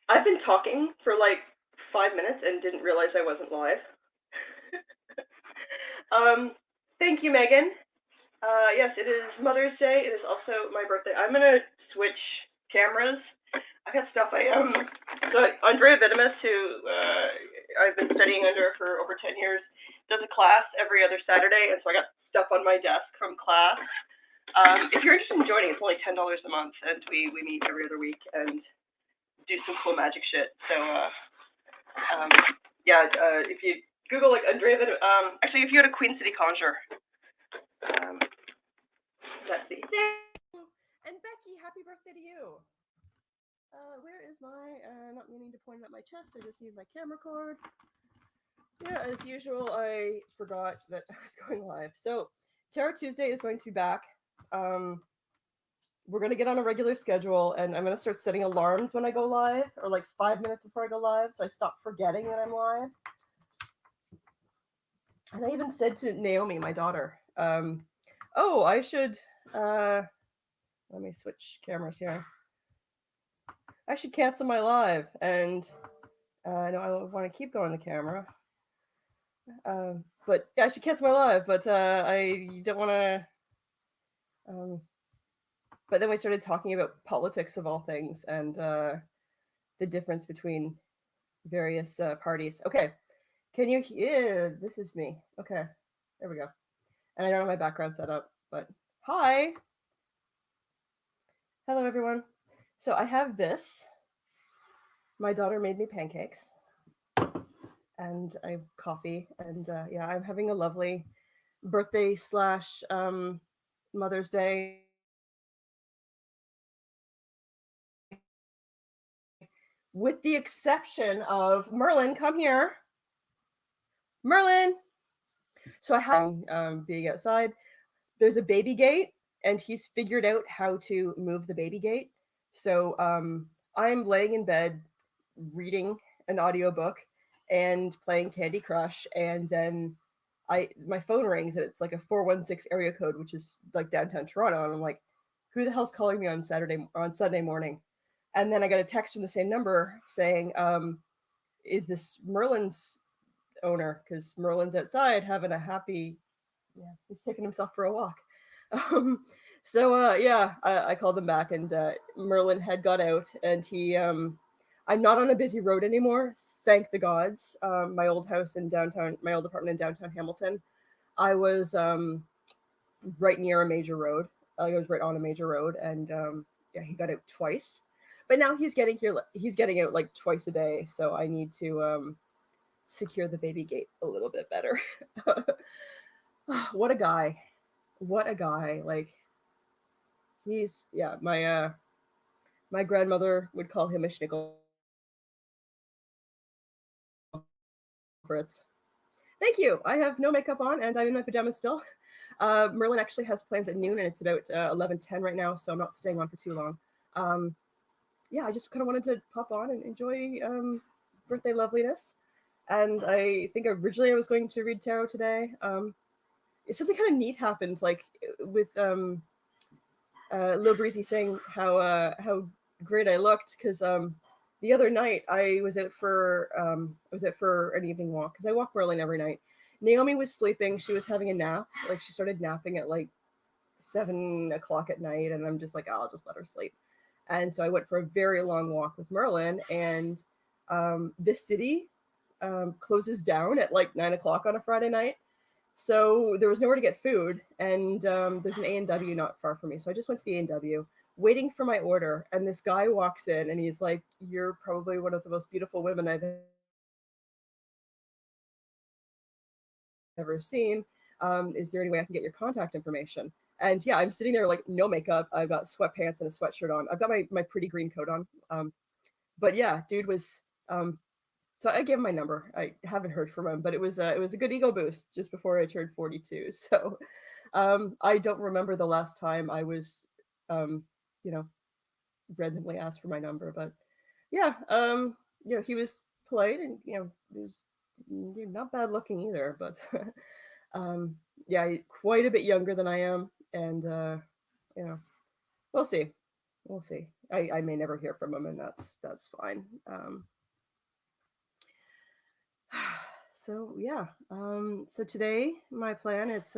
I've been talking for like 5 minutes and didn't realize I wasn't live. um, Thank you, Megan. Yes, it is Mother's Day. It is also my birthday. I'm gonna switch cameras. I got stuff. So Andrea Vitamus, who I've been studying under for over 10 years, does a class every other Saturday, and so I got stuff on my desk from class. If you're interested in joining, it's only $10 a month, and we meet every other week and do some cool magic shit. So um, yeah, if you Google like Andrea, actually, if you go to Queen City Conjure, um, that's the. And Becky, happy birthday to you. Where is my, not meaning to point it at my chest, I just need my camera cord. Yeah, as usual, I forgot that I was going live. So, Tarot Tuesday is going to be back. Um, we're going to get on a regular schedule, and I'm going to start setting alarms when I go live, or like 5 minutes before I go live, so I stop forgetting that I'm live. And I even said to Naomi, my daughter, oh, I should, uh, let me switch cameras here. I should cancel my live, and no, I want to keep going the camera. But yeah, I should cancel my live, but I don't want to. But then we started talking about politics of all things and the difference between various parties. Okay, can you hear? This is me. Okay, there we go. And I don't have my background set up, but hi, hello everyone. So I have this. My daughter made me pancakes, and I have coffee, and yeah, I'm having a lovely birthday slash Mother's Day with the exception of Merlin. Come here, Merlin. So I have being outside. There's a baby gate, and he's figured out how to move the baby gate. So I'm laying in bed reading an audiobook and playing Candy Crush, and then my phone rings and it's like a 416 area code, which is like downtown Toronto, and I'm like, who the hell's calling me on Sunday morning? And then I got a text from the same number saying, is this Merlin's owner? Because Merlin's outside having a happy, yeah, he's taking himself for a walk. Um, yeah, I called him back, and Merlin had got out, and he. I'm not on a busy road anymore, thank the gods. My old house in downtown, my old apartment in downtown Hamilton, I was right near a major road. I was right on a major road, and yeah, he got out twice. But now he's getting here. He's getting out like twice a day, so I need to secure the baby gate a little bit better. What a guy! What a guy! Like he's yeah. My grandmother would call him a schnickel Fritz. Thank you. I have no makeup on and I'm in my pajamas still. Merlin actually has plans at noon and it's about 11:10 right now, so I'm not staying on for too long. Um, yeah, I just kind of wanted to pop on and enjoy birthday loveliness. And I think originally I was going to read tarot today. Something kind of neat happened, like with Lil Breezy saying how great I looked because the other night I was out for an evening walk because I walk Berlin every night. Naomi was sleeping; she was having a nap. Like she started napping at like 7 o'clock at night, and I'm just like, oh, I'll just let her sleep. And so I went for a very long walk with Merlin, and this city closes down at like 9 o'clock on a Friday night. So there was nowhere to get food, and there's an A&W not far from me. So I just went to the A&W, waiting for my order, and this guy walks in, and he's like, "You're probably one of the most beautiful women I've ever seen. Is there any way I can get your contact information?" And yeah, I'm sitting there like no makeup. I've got sweatpants and a sweatshirt on. I've got my pretty green coat on. But yeah, dude was so I gave him my number. I haven't heard from him, but it was a good ego boost just before I turned 42. So I don't remember the last time I was, um, you know, randomly asked for my number, but yeah, he was polite and he was not bad looking either, but um, yeah, quite a bit younger than I am, and you know, we'll see, we'll see. I may never hear from him, and that's fine. So yeah. So today my plan, it's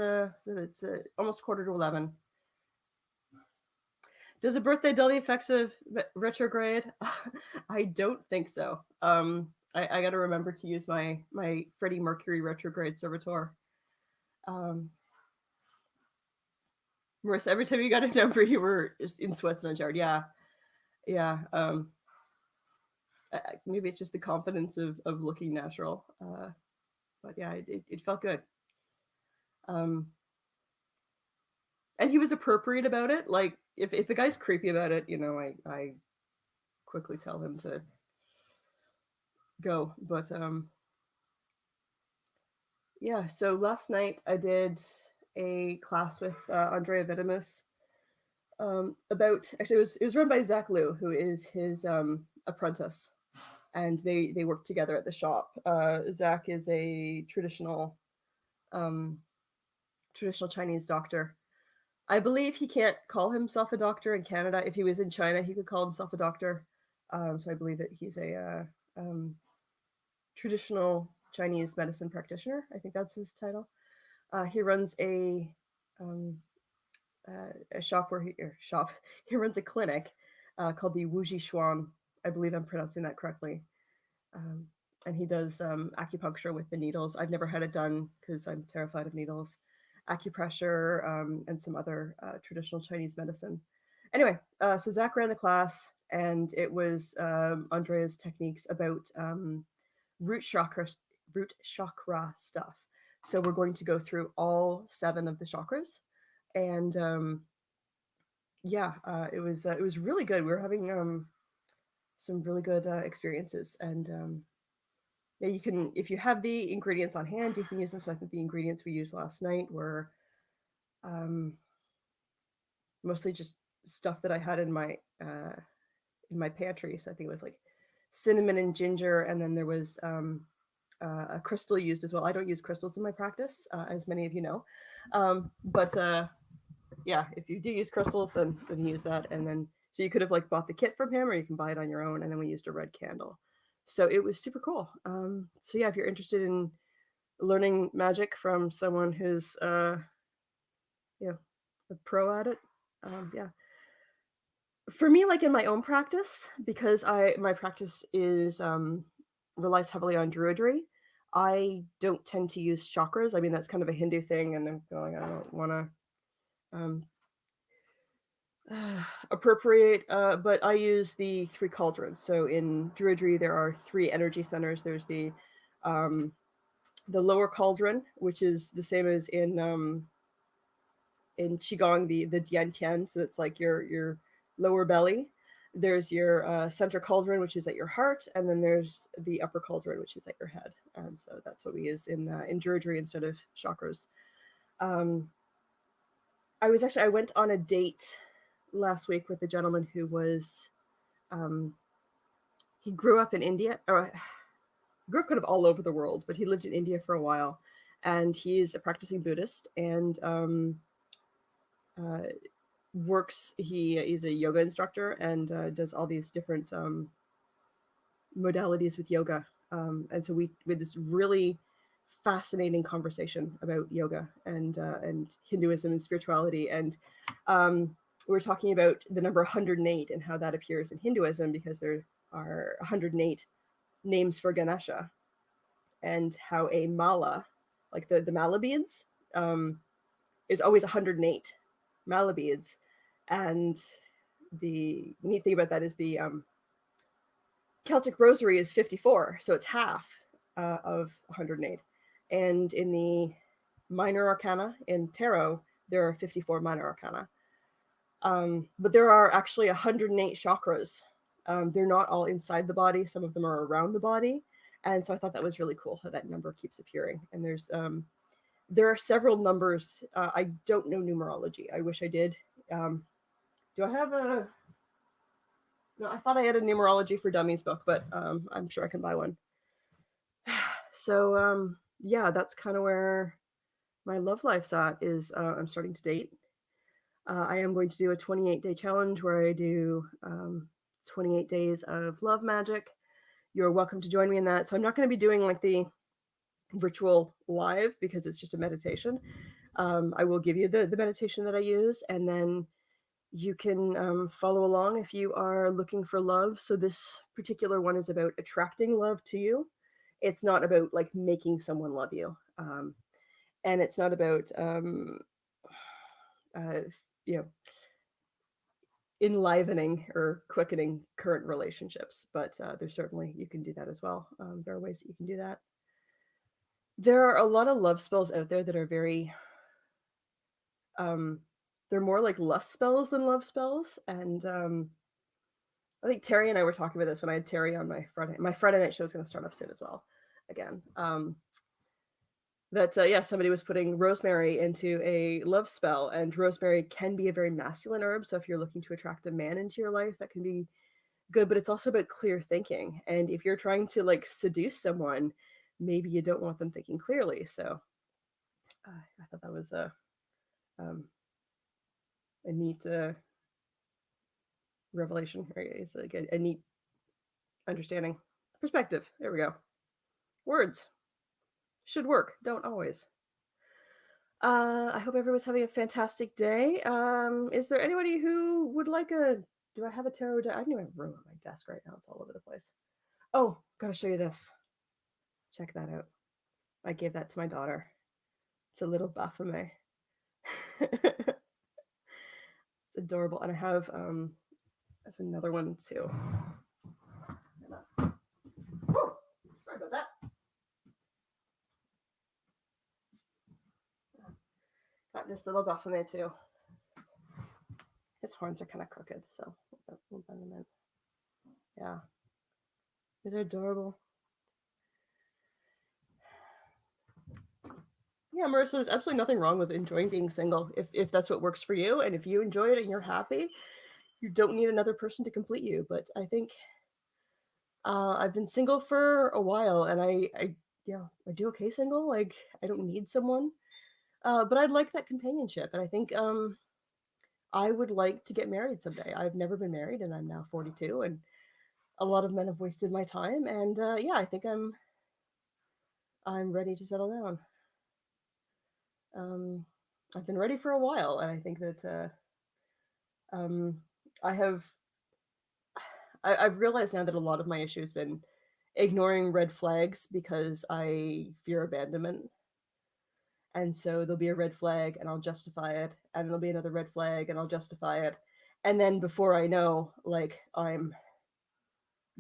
almost quarter to 11. Does a birthday dull the effects of retrograde? I don't think so. I got to remember to use my Freddie Mercury retrograde servitor. Um, Marissa, every time you got a number, you were in sweats and unshowered. Yeah, yeah. Maybe it's just the confidence of looking natural. But yeah, it felt good. Um, and he was appropriate about it. Like if a guy's creepy about it, I quickly tell him to go. But yeah. So last night I did a class with Andrea Vitamus about, actually it was run by Zach Liu, who is his apprentice, and they work together at the shop. Zach is a um, traditional Chinese doctor. I believe he can't call himself a doctor in Canada. If he was in China, he could call himself a doctor. So I believe that he's a traditional Chinese medicine practitioner. I think that's his title. He runs um, a shop where he runs a clinic called the Wuji Xuan. I believe I'm pronouncing that correctly. Um, and he does acupuncture with the needles. I've never had it done because I'm terrified of needles. Acupressure and some other traditional Chinese medicine. Anyway, so Zach ran the class, and it was Andrea's techniques about root chakra root chakra stuff. So we're going to go through all 7 of the chakras, and yeah, it was really good. We were having some really good experiences, and yeah, you can, if you have the ingredients on hand, you can use them. So I think the ingredients we used last night were um, mostly just stuff that I had in my pantry. So I think it was like cinnamon and ginger, and then there was a crystal used as well. I don't use crystals in my practice, as many of you know, but yeah, if you do use crystals, then use that. And then so you could have like bought the kit from him, or you can buy it on your own. And then we used a red candle, so it was super cool. So yeah, if you're interested in learning magic from someone who's you know a pro at it, yeah. For me, like in my own practice, because I my practice is relies heavily on druidry, I don't tend to use chakras. I mean, that's kind of a Hindu thing, and I'm going, I don't want to um, appropriate, but I use the 3 cauldrons. So in druidry, there are 3 energy centers. There's um, the lower cauldron, which is the same as in qigong, the dian tian. So it's like your lower belly. There's your center cauldron, which is at your heart, and then there's the upper cauldron, which is at your head. And so that's what we use in druidry instead of chakras. Um, I went on a date last week with a gentleman who was um, he grew up in India, or grew up kind of all over the world, but he lived in India for a while, and he's a practicing Buddhist, and uh, he's a yoga instructor, and does all these different modalities with yoga. And so we had this really fascinating conversation about yoga and Hinduism and spirituality, and we were talking about the number 108 and how that appears in Hinduism, because there are 108 names for Ganesha, and how a mala, like the mala beads, is always 108 mala beads. And the neat thing about that is the Celtic rosary is 54, so it's half of 108. And in the minor arcana in tarot, there are 54 minor arcana. But there are actually 108 chakras. They're not all inside the body. Some of them are around the body. And so I thought that was really cool how that number keeps appearing. And there are several numbers. I don't know numerology. I wish I did. Do I have a? No, I thought I had a numerology for dummies book, but I'm sure I can buy one. So yeah, that's kind of where my love life's at. Is I'm starting to date. I am going to do a 28-day challenge where I do 28 days of love magic. You're welcome to join me in that. So I'm not going to be doing like the virtual live because it's just a meditation. I will give you the meditation that I use, and then you can follow along if you are looking for love. So this particular one is about attracting love to you. It's not about like making someone love you, and it's not about uh, you know enlivening or quickening current relationships. But there's certainly you can do that as well. There are ways that you can do that. There are a lot of love spells out there that are very um, they're more like lust spells than love spells, and I think Terry and I were talking about this when I had Terry on my Friday. My Friday night show is going to start up soon as well. Again, that yeah, somebody was putting rosemary into a love spell, and rosemary can be a very masculine herb. So if you're looking to attract a man into your life, that can be good. But it's also about clear thinking, and if you're trying to like seduce someone, maybe you don't want them thinking clearly. So I thought that was um, a neat revelation. It's like a neat understanding perspective. There we go. Words should work, don't always. I hope everyone's having a fantastic day. Is there anybody who would like a? Do I have a tarot deck? I don't even have room on my desk right now. It's all over the place. Oh, gotta show you this. Check that out. I gave that to my daughter. It's a little Baphomet. It's adorable, and I have there's another one too. Whoa, sorry about that. Got this little Baphomet too. His horns are kind of crooked, so we'll bend them in. Yeah, these are adorable. Yeah, Marissa, there's absolutely nothing wrong with enjoying being single if that's what works for you, and if you enjoy it and you're happy, you don't need another person to complete you. But I think I've been single for a while, and I yeah, I do okay single. Like I don't need someone, but I'd like that companionship, and I think I would like to get married someday. I've never been married, and I'm now 42, and a lot of men have wasted my time, and yeah, I think I'm ready to settle down. Um, I've been ready for a while, and I think that um, I have. I've realized now that a lot of my issue has been ignoring red flags because I fear abandonment. And so there'll be a red flag and I'll justify it, and there'll be another red flag and I'll justify it. And then before I know, like I'm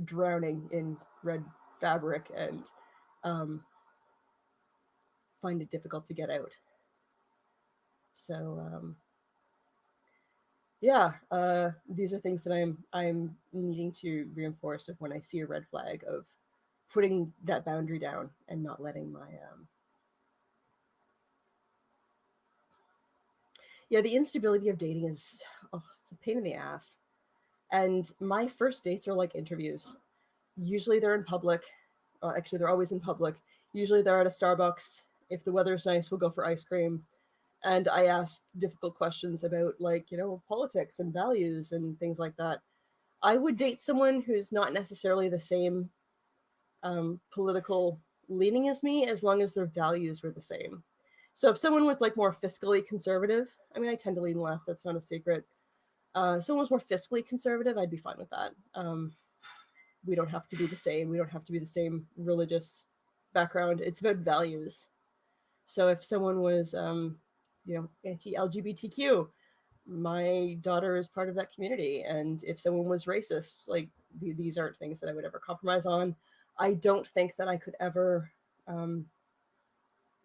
drowning in red fabric and um, find it difficult to get out. So yeah, these are things that I'm needing to reinforce of when I see a red flag of putting that boundary down and not letting my yeah, the instability of dating is it's a pain in the ass. And my first dates are like interviews. Usually they're in public. Actually, they're always in public. Usually they're at a Starbucks. If the weather's nice, we'll go for ice cream. And I ask difficult questions about like politics and values and things like that. I would date someone who's not necessarily the same political leaning as me, as long as their values were the same. So if someone was like more fiscally conservative, I mean, I tend to lean left. That's not a secret. If someone was more fiscally conservative, I'd be fine with that. We don't have to be the same. We don't have to be the same religious background. It's about values. So if someone was, anti-LGBTQ, my daughter is part of that community, and if someone was racist, like these aren't things that I would ever compromise on. I don't think that I could ever um,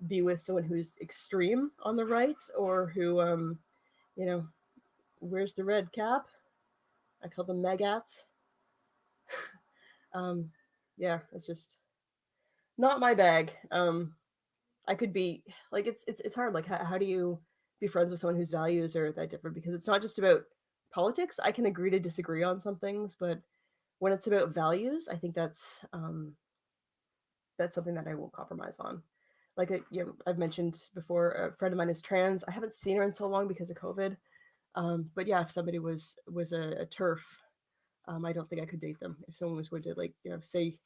be with someone who's extreme on the right, or who you know wears the red cap. I call them megats. um, yeah, it's just not my bag. I could be like it's hard. Like how do you be friends with someone whose values are that different? Because it's not just about politics. I can agree to disagree on some things, but when it's about values, I think that's something that I won't compromise on. Like I've mentioned before, a friend of mine is trans. I haven't seen her in so long because of COVID. But yeah, if somebody was a turf, I don't think I could date them. If someone was going to like say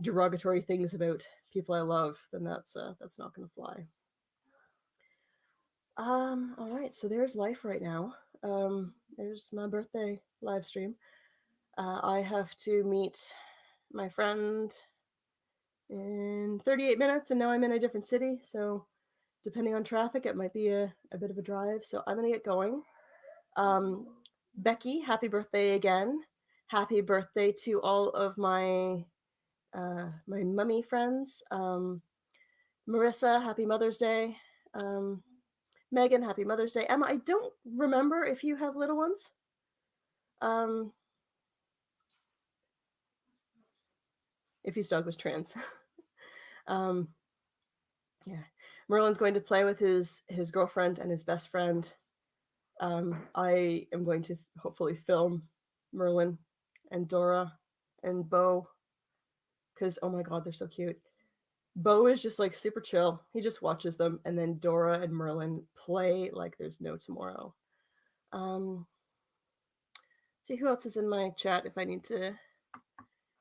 derogatory things about people I love, then that's not going to fly. All right, so there's life right now. There's my birthday live stream. I have to meet my friend in 38 minutes, and now I'm in a different city. So, depending on traffic, it might be a bit of a drive. So, I'm going to get going. Um, Beckie, happy birthday again. Happy birthday to all of my mummy friends. Marissa, happy Mother's Day. Megan, happy Mother's Day. Emma, I don't remember if you have little ones. If his dog was trans. Yeah. Merlin's going to play with his girlfriend and his best friend. I am going to hopefully film Merlin and Dora and Bo because oh my god, they're so cute. Bo is just like super chill. He just watches them, and then Dora and Merlin play like there's no tomorrow. See who else is in my chat if I need to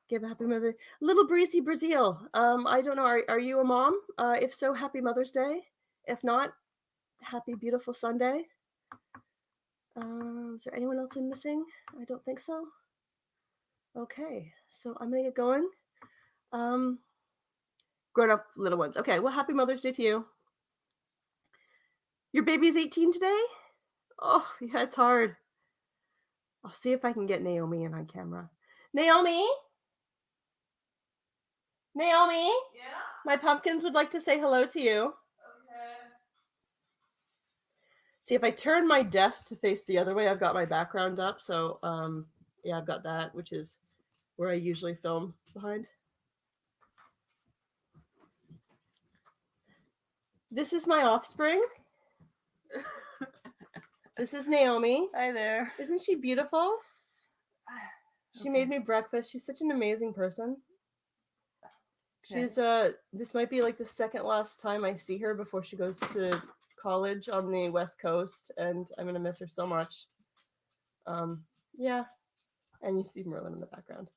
give a happy mother. Little Breezy Brazil. I don't know. Are you a mom? If so, happy Mother's Day. If not, happy beautiful Sunday. Is there anyone else I'm missing? I don't think so. Okay, so I'm gonna get going. Grown up little ones. Okay, well, happy Mother's Day to you. Your baby's 18 today? Oh, yeah, it's hard. I'll see if I can get Naomi in on camera. Naomi? Naomi? Yeah? My pumpkins would like to say hello to you. Okay. See, if I turn my desk to face the other way, I've got my background up. So, yeah, I've got that, which is where I usually film behind. This is my offspring. This is Naomi. Hi there. Isn't she beautiful? She made me breakfast. She's such an amazing person. Okay. She's this might be like the second last time I see her before she goes to college on the West Coast, and I'm gonna miss her so much. Yeah, and you see Merlin in the background.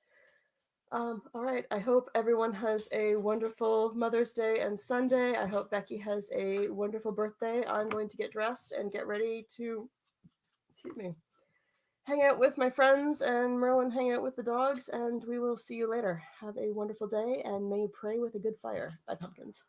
All right. I hope everyone has a wonderful Mother's Day and Sunday. I hope Beckie has a wonderful birthday. I'm going to get dressed and get ready to, excuse me, hang out with my friends and Merlin hang out with the dogs, and we will see you later. Have a wonderful day, and may you pray with a good fire. Bye, pumpkins.